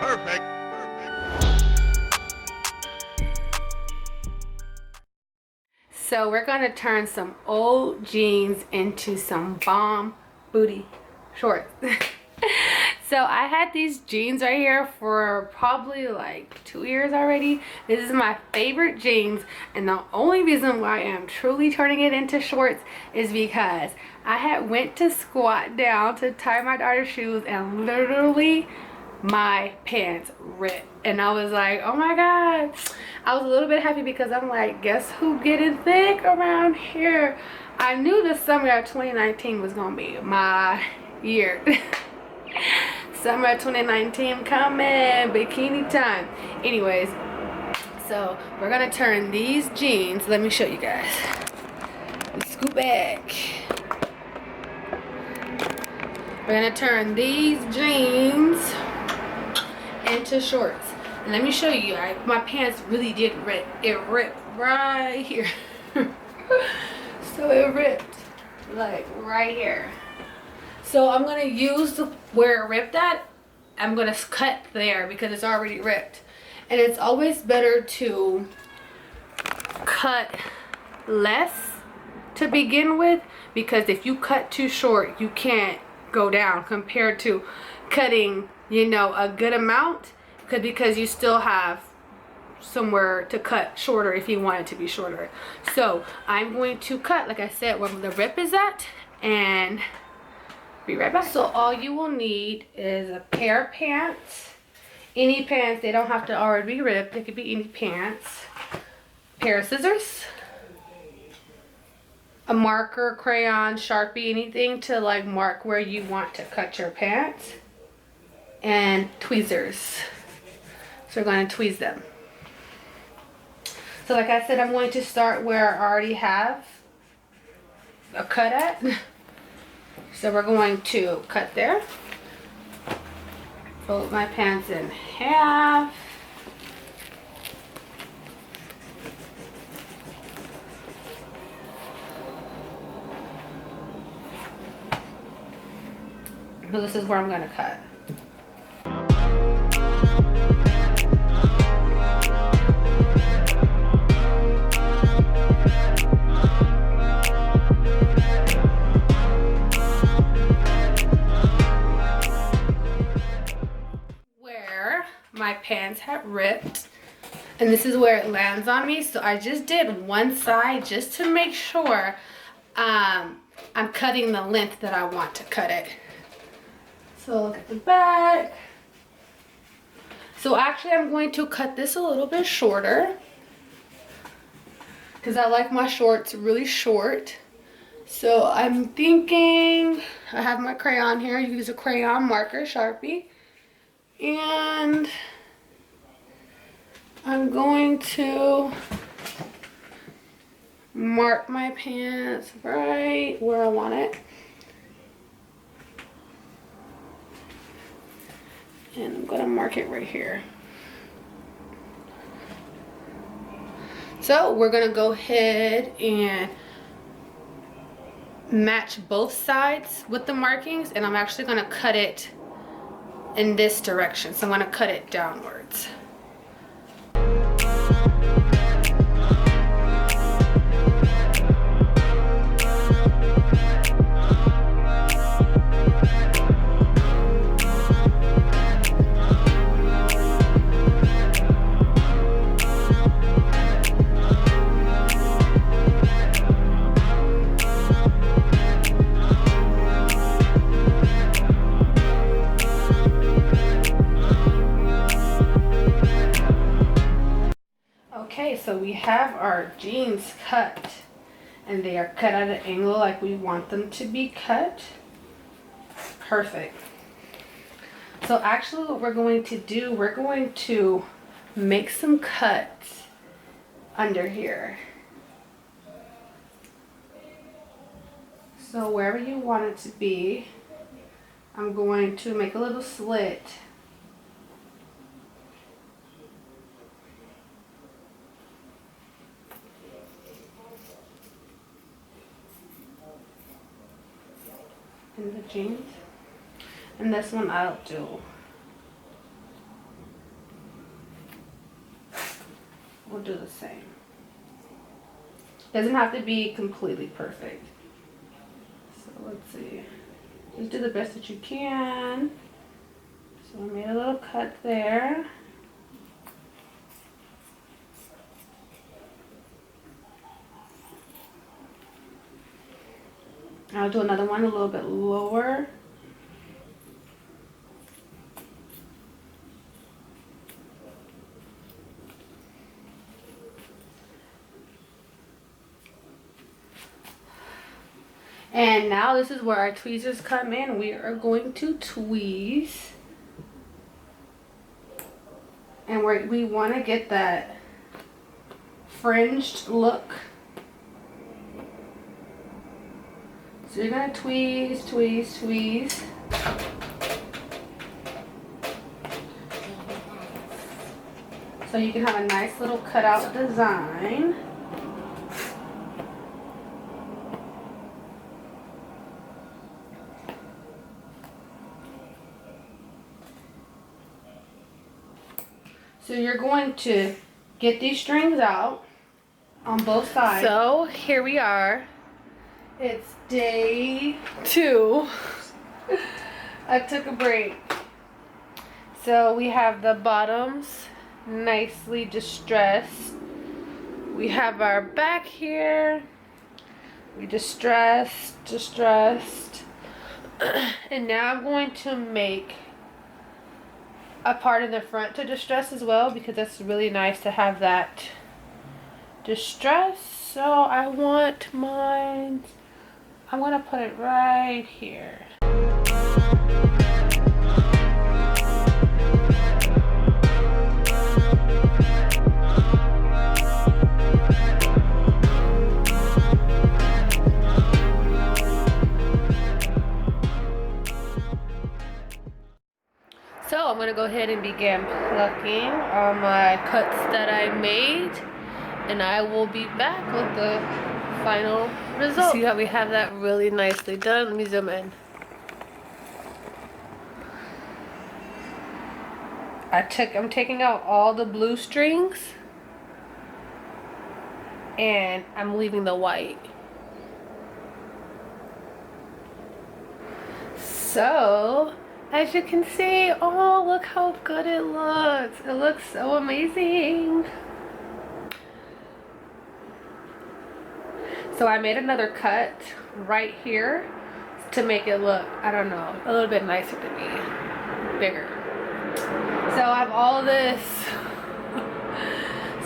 Perfect. So we're gonna turn some old jeans into some bomb booty shorts. So I had these jeans right here for probably like 2 years already. This is my favorite jeans, and the only reason why I'm truly turning it into shorts is because I had went to squat down to tie my daughter's shoes, and literally my pants ripped, and I was like, oh my god. I was a little bit happy because I'm like, guess who getting thick around here? I knew the summer of 2019 was gonna be my year. Summer 2019 coming, bikini time. Anyways, so we're gonna turn these jeans, let me show you guys. Scoot back. We're gonna turn these jeans into shorts. And let me show you, my pants really did rip. It ripped right here. So it ripped like right here. So I'm gonna use where it ripped at, I'm gonna cut there because it's already ripped. And it's always better to cut less to begin with, because if you cut too short, you can't go down compared to cutting, you know, a good amount, because you still have somewhere to cut shorter if you want it to be shorter. So I'm going to cut, like I said, where the rip is at, and be right back. So all you will need is a pair of pants, any pants. They don't have to already be ripped, it could be any pants, pair of scissors, a marker, crayon, Sharpie, anything to like mark where you want to cut your pants, and tweezers. So we're going to tweeze them. So like I said, I'm going to start where I already have a cut at. So we're going to cut there. Fold my pants in half. So this is where I'm going to cut. My pants have ripped, and this is where it lands on me. So I just did one side just to make sure I'm cutting the length that I want to cut it. So look at the back. So actually I'm going to cut this a little bit shorter because I like my shorts really short. So I'm thinking, I have my crayon here. You use a crayon marker, Sharpie. And I'm going to mark my pants right where I want it. And I'm going to mark it right here. So we're going to go ahead and match both sides with the markings, and I'm actually going to cut it in this direction. So I'm going to cut it downwards. Okay, so we have our jeans cut, and they are cut at an angle like we want them to be cut. Perfect. So actually what we're going to do, we're going to make some cuts under here. So wherever you want it to be, I'm going to make a little slit. In the jeans, and this one I'll do we'll do the same. Doesn't have to be completely perfect. So let's see. Just do the best that you can. So I made a little cut there. I'll do another one a little bit lower. And now this is where our tweezers come in. We are going to tweeze. And we want to get that fringed look. So you're going to tweeze, tweeze, tweeze. So you can have a nice little cutout design. So you're going to get these strings out on both sides. So here we are. It's day 2. I took a break. So we have the bottoms nicely distressed. We have our back here. We distressed. And now I'm going to make a part in the front to distress as well, because that's really nice to have that distress. So I want mine, I'm gonna put it right here. So I'm gonna go ahead and begin plucking on my cuts that I made, and I will be back with the final result. See how we have that really nicely done? Let me zoom in. I'm taking out all the blue strings and I'm leaving the white. So as you can see, oh, look how good it looks. It looks so amazing. So I made another cut right here to make it look, I don't know, a little bit nicer to me, bigger. So I have all this.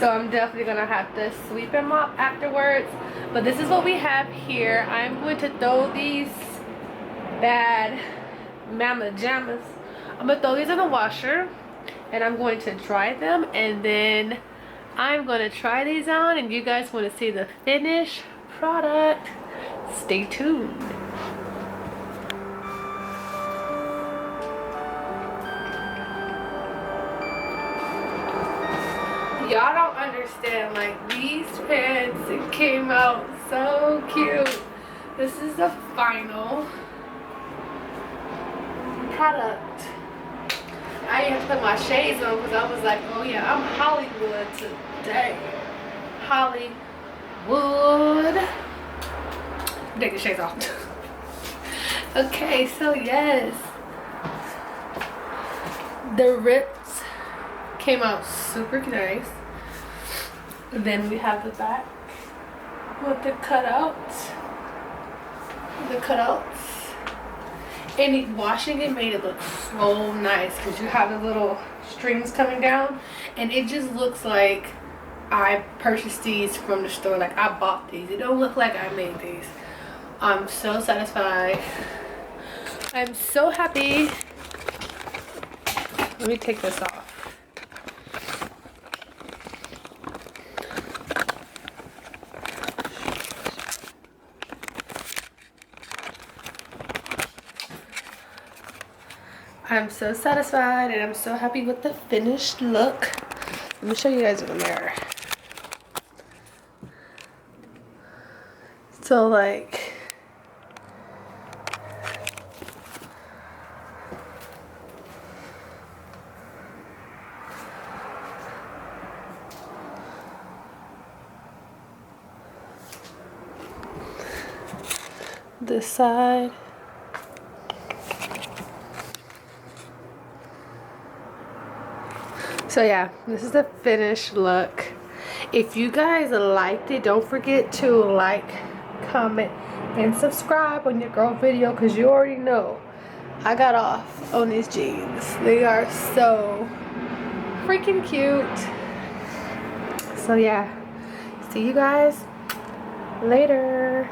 So I'm definitely gonna have to sweep and mop afterwards. But this is what we have here. I'm going to throw these bad mama jammas. I'm gonna throw these in the washer and I'm going to dry them, and then I'm gonna try these on, and you guys want to see the finished product. Stay tuned. Y'all don't understand, like, these pants, it came out so cute. This is the final product. I had to put my shades on because I was like, oh yeah, I'm Hollywood today. Hollywood. Take the shades off. Okay, so yes, the rips came out super nice. Then we have the back with the cutouts. And washing it made it look so nice because you have the little strings coming down, and it just looks like I purchased these from the store. Like, I bought these. It don't look like I made these. I'm so satisfied. I'm so happy. Let me take this off. I'm so satisfied and I'm so happy with the finished look. Let me show you guys in the mirror. So, like, this side. So yeah, this is the finished look. If you guys liked it, don't forget to like, comment, and subscribe on your girl video, because you already know I got off on these jeans. They are so freaking cute. So yeah, see you guys later.